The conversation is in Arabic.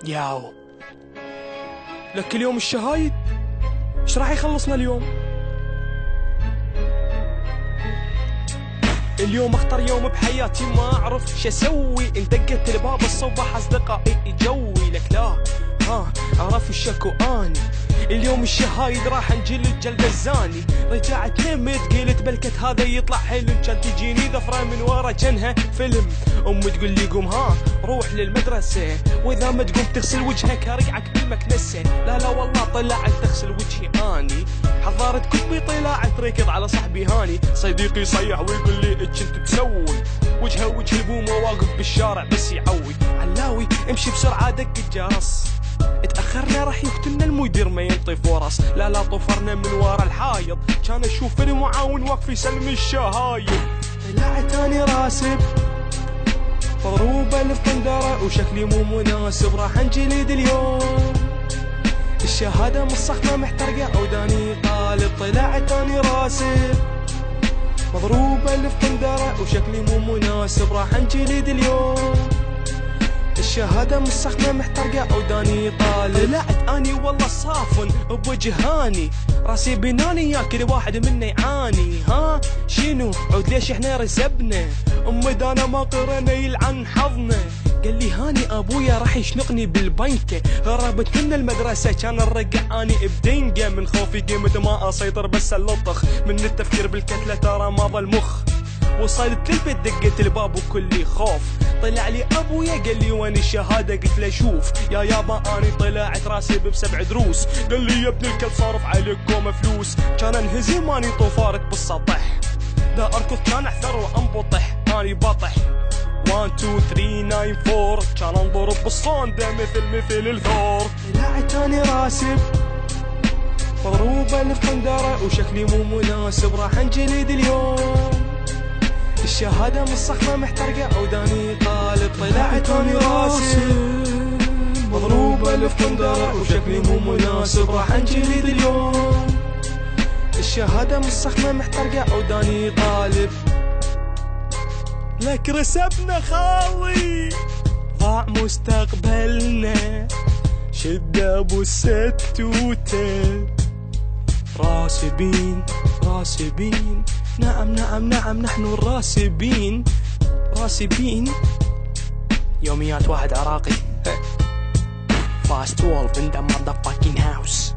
ياو لك اليوم الشهايد ايش راح يخلصنا اليوم؟ اليوم اخطر يوم بحياتي ما اعرف شو اسوي. ان دقت الباب الصبح اصدقائي جوي لك لا عرف الشكو اني اليوم الشهايد راح نجلد جلد الزاني. رجعت نمت قلت بلكت هذا يطلع حلم، كان تجيني ذفره من ورا جنها فيلم. تقول لي قوم روح للمدرسه، واذا ما تقوم تغسل وجهك ارجعك بالمكنسه. لا والله طلعت تغسل وجهي اني، حضرت كبي طلعت ركض على صاحبي هاني. صديقي يصيح ويقول لي ايش انت تسوي؟ وجهه وجه البومه واقف بالشارع بس يعوي. علاوي امشي بسرعه دق الجرس، اتأخرنا راح يقتلنا المدير ما ينطي فرص. لا طفرنا من ورا الحايط، كان اشوف المعاون واقف يسلم الشهايد. طلعت اني راسب مضروبة الفندرة وشكلي مو مناسب، راح انجلد اليوم. الشهادة مصخمة محترقة وداني طالب. طلعت اني راسب مضروبة الفندرة وشكلي مو مناسب، راح انجلد اليوم. الشهادة مصخمة محترقة وداني طالب. طلعت اني والله صافن بوجهاني، راسي بناني ياكل واحد منا يعاني. شنو عود ليش احنا رسبنا؟ دانا ما قرنا يلعن حظنا. قال لي هاني ابويا راح يشنقني بالبنكة. هربت من المدرسة كان الرقع اني بدنقة، من خوفي قيمة ما اسيطر بس اللطخ، من التفكير بالكتلة ترى ما ظل مخ. وصلت للبيت دقيت الباب وكلي خوف، طلع لي ابويا قال لي وين الشهاده؟ قلت له شوف يا يابا اني طلعت راسب ب7 دروس. قال لي يا ابن الكل صارف عليك كوم فلوس. كان انهزم اني طوفارك بالسطح، دا اركض كان احذر وانبطح. اني بطح 1 2 3 9 4، كان انضرب بالصندة مثل الثور. طلعت اني راسب مضروبة الفندرة وشكلي مو مناسب، راح انجلد اليوم. الشهادة مصخمة محترقة وداني طالب. طلعت اني راسب مضروبة الفندرة وشكلي مو مناسب، راح انجلد اليوم. الشهادة مصخمة محترقة وداني طالب. لك رسبنا خالي ضاع مستقبلنا، شد ابو الستوته. راسبين نعم نحن الراسبين. يوميات واحد عراقي. Fast 12 in the motherfucking house.